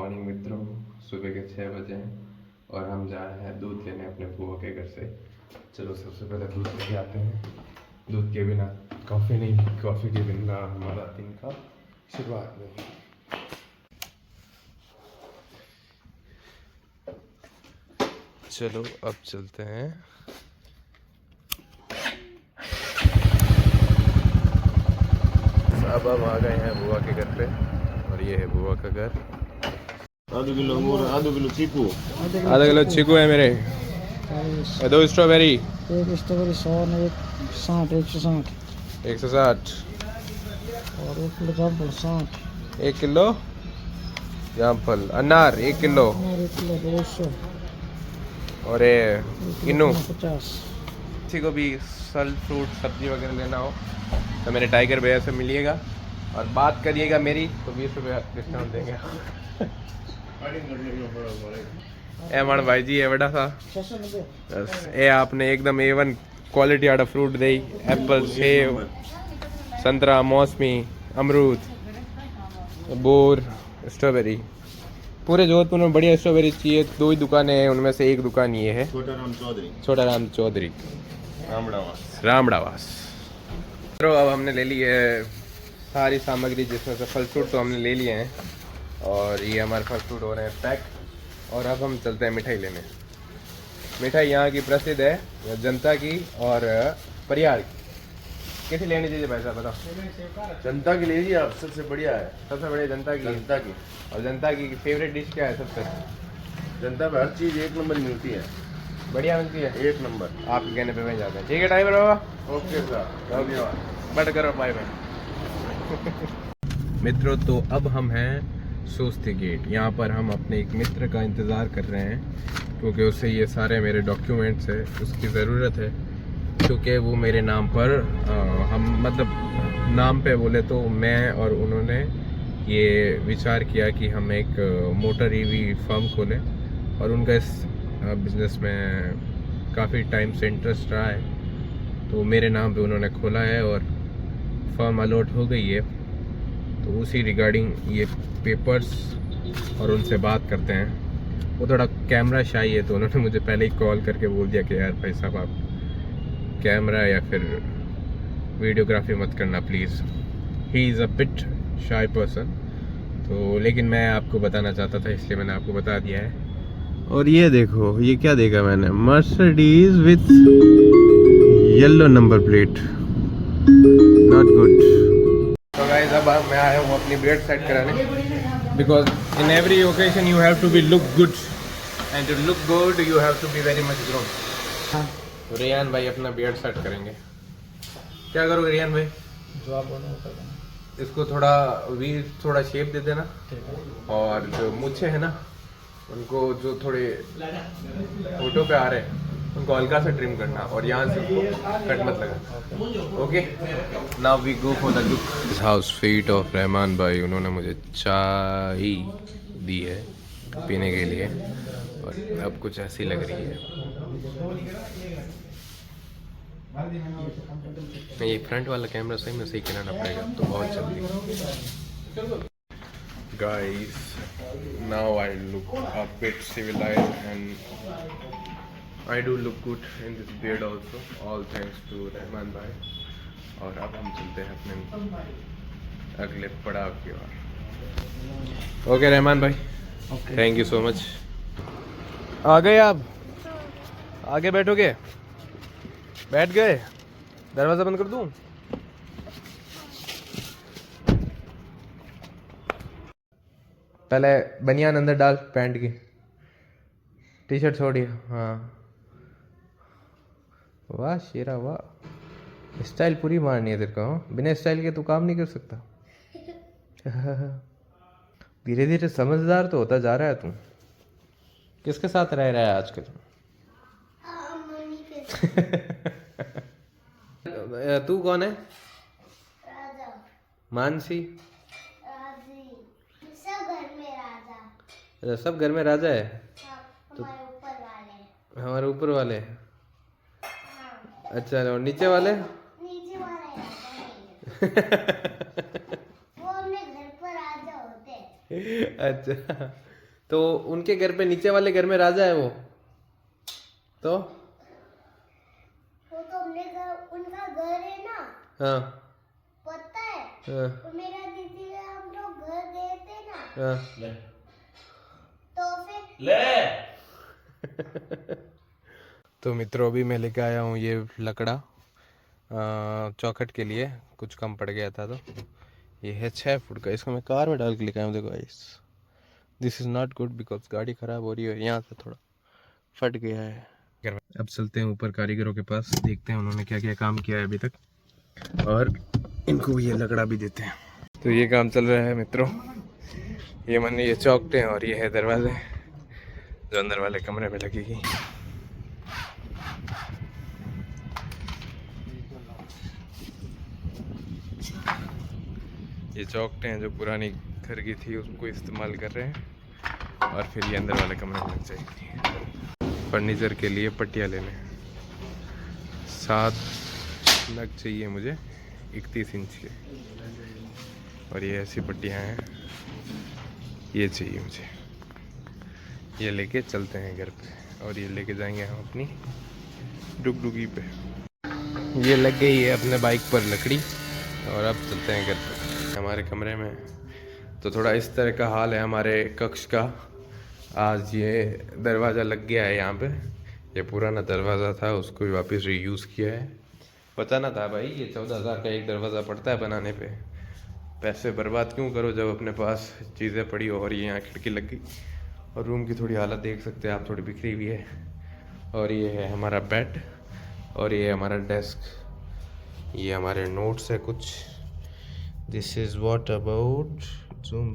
Morning मित्रों, सुबह के 6 बजे हैं और हम जा रहे हैं दूध लेने अपने बुआ के घर से। चलो सबसे पहले दूध लेके आते हैं। दूध के बिना कॉफ़ी नहीं, कॉफ़ी के बिना हमारा दिन का शुरुआत नहीं। चलो अब चलते हैं। अब हम आ गए हैं बुआ के घर पे और ये है बुआ का घर। आधा किलो अंगूर, आधा किलो चीकू, आधा किलो चीकू है मेरे, 2 स्ट्रॉबेरी, एक स्ट्रॉबेरी 100, एक 60, 160 160 और 1 किलो जामफल 60, 1 किलो जामफल, अनार 1 किलो और 1 किलो 200 और ये किन्नू। 50। किसी को भी फल फ्रूट सब्जी वगैरह लेना हो तो मेरे टाइगर भैया से मिलिएगा और बात करिएगा मेरी तो 20 रुपये डिस्काउंट देंगे। एमण भाई जी है बड़ा सा बस ये आपने एकदम A1 क्वालिटी आड़ा फ्रूट दे, एप्पल, सेब, संतरा, मौसमी, अमरूद, बोर, स्ट्रॉबेरी। पूरे जोधपुर में बढ़िया स्ट्रॉबेरी चाहिए 2 ही दुकानें हैं, उनमें से एक दुकान ये है, छोटा राम चौधरी रामड़ावास। तो अब हमने ले ली है सारी सामग्री जिसमें से फल फ्रूट तो हमने ले लिए हैं और ये हमारे फल फ्रूट हो रहे हैं पैक। और अब हम चलते हैं मिठाई लेने। मिठाई यहाँ की प्रसिद्ध है, जनता की और परिहार की। कैसी लेनी चाहिए भाई साहब बताओ? जनता की लीजिए आप, सबसे बढ़िया है। सबसे बढ़िया जनता की। और जनता की फेवरेट डिश क्या है सबसे? जनता पे हर चीज 1 नंबर मिलती है, बढ़िया मिलती है 1 नंबर। आपके कहने पे वहीं जाते हैं। ठीक है टाइम बाबा, ओके सर, धन्यवाद। बट करो बाय बाय। मित्रों तो अब हम हैं सोस्ती गेट। यहाँ पर हम अपने एक मित्र का इंतज़ार कर रहे हैं क्योंकि उससे ये सारे मेरे डॉक्यूमेंट्स है उसकी ज़रूरत है, क्योंकि वो मेरे नाम पर हम मतलब नाम पे बोले तो मैं और उन्होंने ये विचार किया कि हम एक मोटर ईवी फर्म खोलें और उनका इस बिज़नेस में काफ़ी टाइम से इंटरेस्ट रहा है, तो मेरे नाम पे उन्होंने खोला है और फर्म अलॉट हो गई है। तो उसी रिगार्डिंग ये पेपर्स और उनसे बात करते हैं। वो थोड़ा कैमरा शाई है तो उन्होंने मुझे पहले ही कॉल करके बोल दिया कि यार भाई साहब आप कैमरा या फिर वीडियोग्राफी मत करना please. He is a bit शाई पर्सन। तो लेकिन मैं आपको बताना चाहता था इसलिए मैंने आपको बता दिया है। और ये देखो ये क्या देखा मैंने, Mercedes with yellow number plate, not good. तो गाइस अब मैं आया हूँ अपनी बियर्ड सेट कराने, because in every occasion you have to be look good and to look good you have to be very much grown. तो रेहान भाई अपना बियर्ड सेट करेंगे। क्या करोगे रेहान भाई? जो आप बोलो वो कर देना। इसको थोड़ा शेप दे देना और जो मुझे है ना उनको जो थोड़े फोटो पे आ रहे हैं उनको हल्का सा ट्रिम करना और यहाँ से कट मत लगा। Okay now we go for the look. House feet of Rahman भाई, उन्होंने मुझे चाय दी है पीने के लिए और अब कुछ ऐसी लग रही है। ये फ्रंट वाला कैमरा सही में सही कराना पड़ेगा तो बहुत जल्दी। Guys, now I look a bit civilized and I do look good in this beard also, all thanks to Rahman भाई। और अब हम चलते हैं अपने अगले पड़ाव की ओर। ओके रहमान भाई, थैंक यू सो मच। आ गए आप? आगे बैठोगे? बैठ गए? दरवाज़ा बंद कर दूं? पहले बनियान अंदर डाल पैंट की, टी शर्ट छोड़िए। हाँ वाह शेरा वाह, स्टाइल पूरी मारनी है तेरे को। बिना स्टाइल के तू काम नहीं कर सकता। धीरे धीरे समझदार तो होता जा रहा है तू। किसके साथ रह रहा है आजकल? तू कौन है? राजा। मानसी? सब घर में राजा। सब घर में राजा है? हमारे ऊपर वाले। हमारे ऊपर वाले? हाँ। अच्छा और नीचे वाले? नीचे वाले राजा नहीं है। वो अपने घर पर राजा होते हैं। अच्छा तो उनके घर पे, नीचे वाले घर में राजा है वो तो। वो तो हमने उनका घर है ना, हाँ पता है। हाँ वो मेरा दीदी का हम लोग घर गए थे ना, हाँ। तो फिर तो मित्रों अभी मैं लेके आया हूँ ये लकड़ा चौखट के लिए, कुछ कम पड़ गया था तो ये है 6 फुट का। इसको मैं कार में डाल के लेके आया हूँ। देखो guys, this is not good because गाड़ी ख़राब हो रही है, यहाँ से थोड़ा फट गया है। अब चलते हैं ऊपर कारीगरों के पास, देखते हैं उन्होंने क्या क्या काम किया है अभी तक, और इनको ये लकड़ा भी देते हैं। तो ये काम चल रहा है मित्रों, ये मैंने ये चौखटें और ये है दरवाजे जो अंदर वाले कमरे में लगेगी। ये चौखटें हैं जो पुरानी घर की थी उसको इस्तेमाल कर रहे हैं, और फिर ये अंदर वाले कमरे में लग जाएगी। फर्नीचर के लिए पट्टियाँ लेने 7 लग चाहिए मुझे 31 इंच के, और ये ऐसी पट्टियाँ हैं, ये चाहिए मुझे। ये लेके चलते हैं घर पे, और ये लेके जाएंगे हम अपनी डुगडुगी पे। ये लग गई है अपने बाइक पर लकड़ी, और अब चलते हैं घर पे हमारे कमरे में। तो थोड़ा इस तरह का हाल है हमारे कक्ष का। आज ये दरवाज़ा लग गया है यहाँ पे, ये पुराना दरवाज़ा था उसको भी वापस रीयूज़ किया है। बताना था भाई, ये 14,000 का एक दरवाज़ा पड़ता है बनाने पे, पैसे बर्बाद क्यों करो जब अपने पास चीज़ें पड़ी हो। और ये यहाँ खिड़की लग गई, और रूम की थोड़ी हालत देख सकते हैं आप, थोड़ी बिखरी हुई है। और ये है हमारा बेड, और ये है हमारा डेस्क, ये हमारे नोट्स है कुछ। This is what about zoom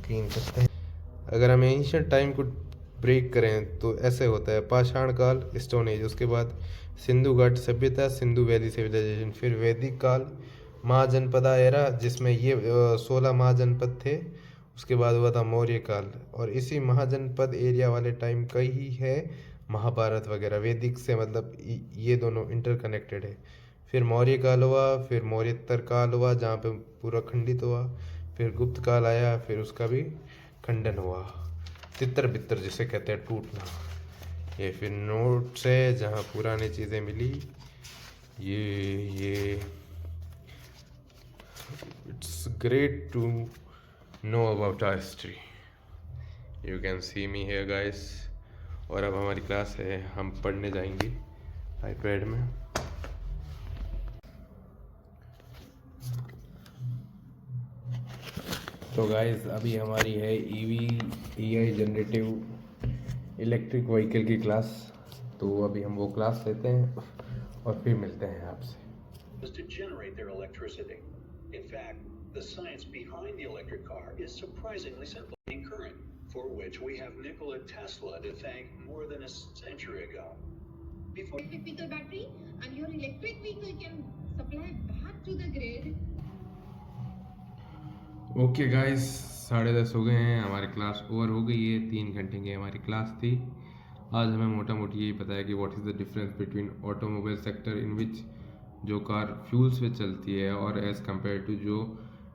clean करते हैं। अगर हम एंशिएंट टाइम को ब्रेक करें तो ऐसे होता है: पाषाण काल स्टोन एज, उसके बाद सिंधु घाट सभ्यता सिंधु वैली सिविलाइजेशन, फिर वैदिक काल महाजनपदा एरा जिसमें ये 16 महाजनपद थे, उसके बाद हुआ था मौर्य काल, और इसी महाजनपद एरिया वाले टाइम का ही है महाभारत वगैरह। वैदिक से मतलब ये दोनों इंटरकनेक्टेड है। फिर मौर्य काल हुआ, फिर मौर्योत्तर काल हुआ जहाँ पे पूरा खंडित हुआ, फिर गुप्त काल आया, फिर उसका भी खंडन हुआ, तितर बितर जिसे कहते हैं टूटना। ये फिर नोट से जहाँ पुरानी चीज़ें मिली, ये it's great to know about our history. You can see me here guys. और अब हमारी क्लास है, हम पढ़ने जाएंगे आईपैड में। तो गाइस अभी हमारी है EI जनरेटिव इलेक्ट्रिक व्हीकल की क्लास, तो अभी हम वो क्लास लेते हैं और फिर मिलते हैं आपसे। To generate their electricity. In fact, the science behind the electric car is surprisingly simple and current, for which we have Nikola Tesla to thank more than a century ago. Before electric vehicle battery, and your electric vehicle can supply back to the grid. Okay guys, 10:30 हो गए हैं, हमारी class over हो गई है। 3 घंटे की हमारी क्लास थी। आज हमें मोटा मोटी यही पता है कि what is the difference between automobile sector in which जो कार फ्यूल्स पे चलती है और एज़ कम्पेयर टू जो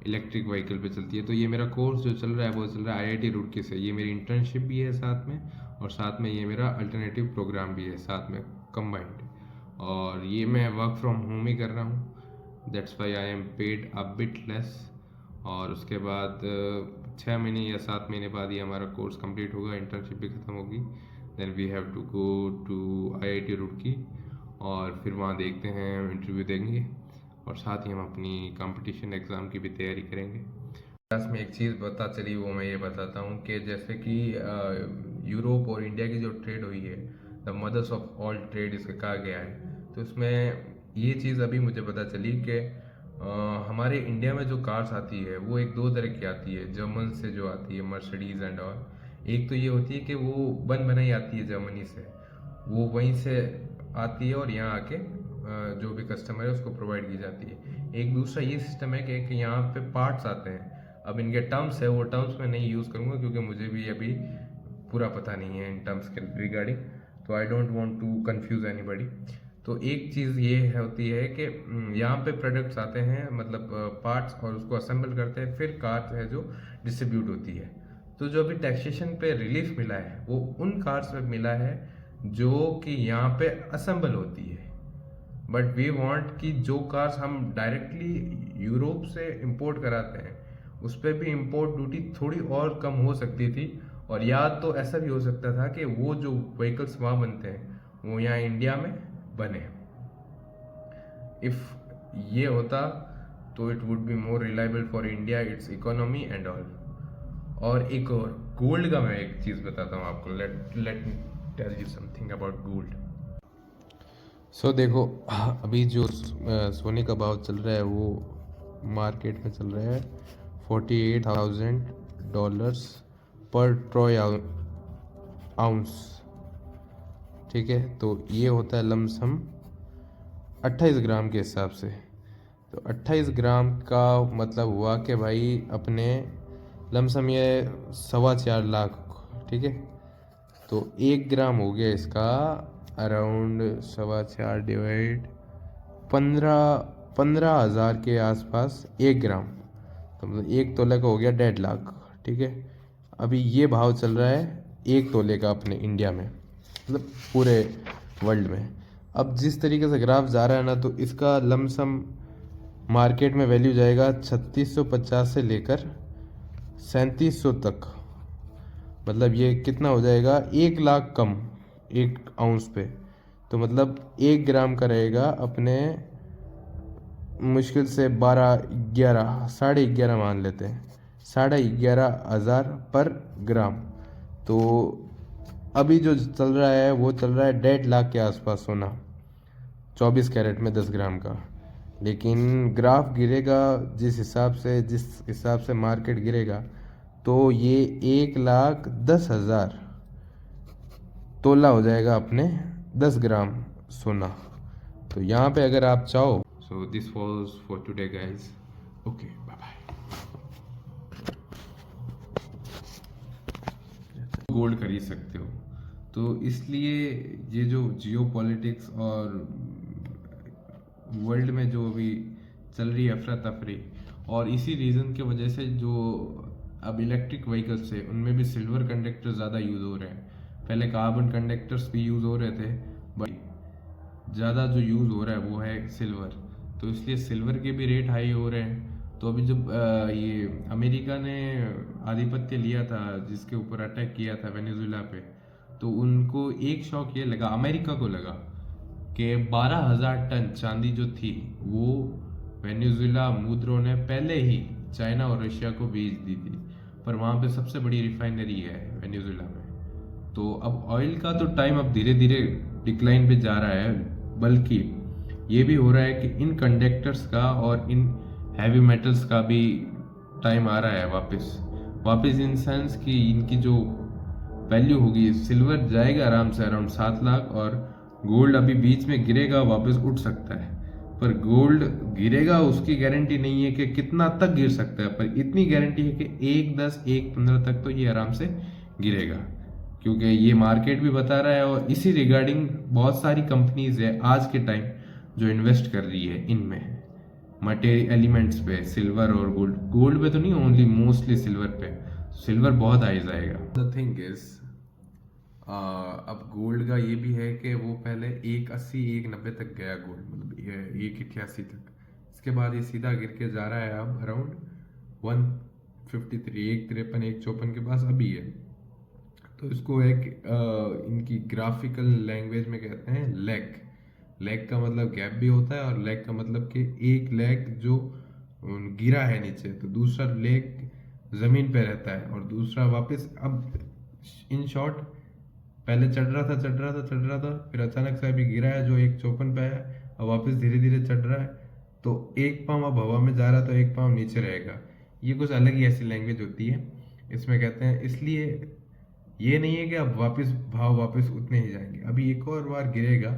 इलेक्ट्रिक व्हीकल पे चलती है। तो ये मेरा कोर्स जो चल रहा है वो चल रहा है IIT रुड़की से। ये मेरी इंटर्नशिप भी है साथ में, और साथ में ये मेरा अल्टरनेटिव प्रोग्राम भी है साथ में कंबाइंड। और ये मैं वर्क फ्रॉम होम ही कर रहा हूँ, that's why I am paid a bit less. और उसके बाद 6 महीने या 7 महीने बाद ये हमारा कोर्स कंप्लीट होगा, इंटर्नशिप भी ख़त्म होगी। Then we have to go to IIT Roorkee, और फिर वहाँ देखते हैं, इंटरव्यू देंगे, और साथ ही हम अपनी कंपटीशन एग्ज़ाम की भी तैयारी करेंगे। क्लास में एक चीज़ पता चली, वो मैं ये बताता हूँ कि जैसे कि यूरोप और इंडिया की जो ट्रेड हुई है, the mothers of all trade इसका कहा गया है। तो उसमें ये चीज़ अभी मुझे पता चली कि हमारे इंडिया में जो कार्स आती है वो एक 2 तरह की आती है। जर्मन से जो आती है मर्सिडीज़ एंड ऑल, एक तो ये होती है कि वो बन बनाई आती है जर्मनी से, वो वहीं से आती है और यहाँ आके जो भी कस्टमर है उसको प्रोवाइड की जाती है। एक दूसरा ये सिस्टम है कि यहाँ पे पार्ट्स आते हैं। अब इनके टर्म्स है, वो टर्म्स मैं नहीं यूज़ करूँगा क्योंकि मुझे भी अभी पूरा पता नहीं है इन टर्म्स के रिगार्डिंग, तो I don't want to confuse anybody. तो एक चीज़ ये होती है कि यहाँ पे प्रोडक्ट्स आते हैं, मतलब पार्ट्स, और उसको असेंबल करते हैं, फिर कार है जो डिस्ट्रीब्यूट होती है। तो जो अभी टैक्सेशन पे रिलीफ मिला है वो उन कार्स पे मिला है जो कि यहाँ पे असेंबल होती है। बट वी वांट कि जो कार्स हम डायरेक्टली यूरोप से इंपोर्ट कराते हैं उस पर भी इंपोर्ट ड्यूटी थोड़ी और कम हो सकती थी, और या तो ऐसा भी हो सकता था कि वो जो व्हीकल्स वहाँ बनते हैं वो यहाँ इंडिया में बने। इफ़ ये होता तो it would be more reliable for India, it's economy and all. और एक और गोल्ड का मैं एक चीज़ बताता हूँ आपको, let me tell you something about gold. So देखो, अभी जो सोने का भाव चल रहा है वो मार्केट में चल रहा है $48,000 पर ट्रॉय आउंस, ठीक है। तो ये होता है लमसम 28 ग्राम के हिसाब से। तो 28 ग्राम का मतलब हुआ कि भाई अपने लमसम ये 4.25 लाख, ठीक है। तो 1 ग्राम हो गया इसका अराउंड 4.25 डिवाइड 15,000 के आसपास 1 ग्राम, तो मतलब 1 तोले का हो गया 1.5 लाख, ठीक है। अभी ये भाव चल रहा है 1 तोले का अपने इंडिया में, मतलब पूरे वर्ल्ड में। अब जिस तरीके से ग्राफ जा रहा है ना, तो इसका लमसम मार्केट में वैल्यू जाएगा 3650 से लेकर 3700 तक। मतलब ये कितना हो जाएगा, 1 लाख कम 1 आउंस पे। तो मतलब 1 ग्राम का रहेगा अपने मुश्किल से 12-11 11.5 मान लेते हैं, 11,500 पर ग्राम। तो अभी जो चल रहा है वो चल रहा है 1.5 लाख के आसपास सोना 24 कैरेट में 10 ग्राम का। लेकिन ग्राफ गिरेगा जिस हिसाब से मार्केट गिरेगा, तो ये 1,10,000 तोला हो जाएगा अपने 10 ग्राम सोना। तो यहाँ पे अगर आप चाहो, so this was for today guys, okay bye bye. Gold खरीद सकते हो, तो इसलिए ये जो जियो पॉलिटिक्स और वर्ल्ड में जो अभी चल रही है अफरा तफरी, और इसी रीज़न की वजह से जो अब इलेक्ट्रिक व्हीकल्स है उनमें भी सिल्वर कंडक्टर ज़्यादा यूज़ हो रहे हैं। पहले कार्बन कंडक्टर्स भी यूज़ हो रहे थे, बट ज़्यादा जो यूज़ हो रहा है वो है सिल्वर। तो इसलिए सिल्वर के भी रेट हाई हो रहे हैं। तो अभी जब ये अमेरिका ने आधिपत्य लिया था, जिसके ऊपर अटैक किया था वेनेजुएला पे, तो उनको एक शौक ये लगा, अमेरिका को लगा कि 12,000 टन चांदी जो थी वो वेनेजुएला मुद्रों ने पहले ही चाइना और रशिया को बेच दी थी। पर वहाँ पे सबसे बड़ी रिफाइनरी है वेनेजुएला में। तो अब ऑयल का तो टाइम अब धीरे धीरे डिक्लाइन पे जा रहा है, बल्कि ये भी हो रहा है कि इन कंडक्टर्स का और इन हैवी मेटल्स का भी टाइम आ रहा है वापस इन सेंस कि इनकी जो वैल्यू होगी, सिल्वर जाएगा आराम से अराउंड 7 लाख, और गोल्ड अभी बीच में गिरेगा, वापस उठ सकता है। पर गोल्ड गिरेगा उसकी गारंटी नहीं है कि कितना तक गिर सकता है, पर इतनी गारंटी है कि 1.10 1.15 तक तो ये आराम से गिरेगा, क्योंकि ये मार्केट भी बता रहा है। और इसी रिगार्डिंग बहुत सारी कंपनीज है आज के टाइम जो इन्वेस्ट कर रही है इनमें मटेरियल एलिमेंट्स पे, सिल्वर और गोल्ड पे तो नहीं, ओनली मोस्टली सिल्वर पे। सिल्वर बहुत हाई जाएगा। द थिंग इज अब गोल्ड का ये भी है कि वो पहले 1.80 1.90 तक गया गोल्ड, मतलब 1.88 तक। इसके बाद ये सीधा गिर के जा रहा है अब अराउंड 153 153 154 के पास अभी है। तो इसको एक इनकी ग्राफिकल लैंग्वेज में कहते हैं लेग का मतलब गैप भी होता है, और लेग का मतलब कि एक लेग जो गिरा है नीचे, तो दूसरा लेग ज़मीन पे रहता है और दूसरा वापस। अब इन शॉर्ट पहले चढ़ रहा था, फिर अचानक से अभी गिरा है जो 154 पे है, और वापस धीरे धीरे चढ़ रहा है। तो एक पाँव अब हवा में जा रहा है तो एक पाँव नीचे रहेगा। ये कुछ अलग ही ऐसी लैंग्वेज होती है इसमें कहते हैं। इसलिए ये नहीं है कि अब भाव वापस उतने ही जाएंगे, अभी एक और बार गिरेगा।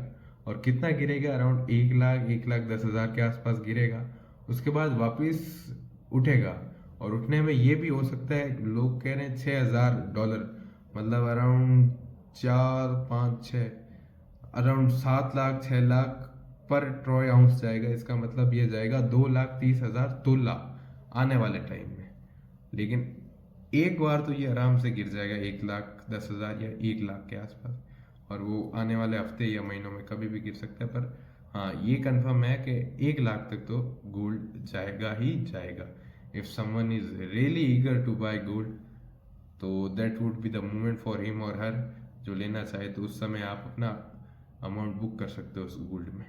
और कितना गिरेगा, अराउंड 1,10,000 के आसपास गिरेगा। उसके बाद वापस उठेगा, और उठने में ये भी हो सकता है, लोग कह रहे हैं $6,000, मतलब अराउंड 4 5 6 अराउंड 7 लाख 6 लाख पर ट्रॉय आउंस जाएगा। इसका मतलब ये जाएगा 2,30,000 तोला आने वाले टाइम में। लेकिन एक बार तो ये आराम से गिर जाएगा 1,10,000 या 1 लाख के आसपास, और वो आने वाले हफ्ते या महीनों में कभी भी गिर सकता है। पर हाँ, ये कंफर्म है कि 1 लाख तक तो गोल्ड जाएगा ही जाएगा। If someone is really eager to buy gold, तो that would be the moment for him और हर। जो लेना चाहे तो उस समय आप अपना अमाउंट बुक कर सकते हो उस गोल्ड में।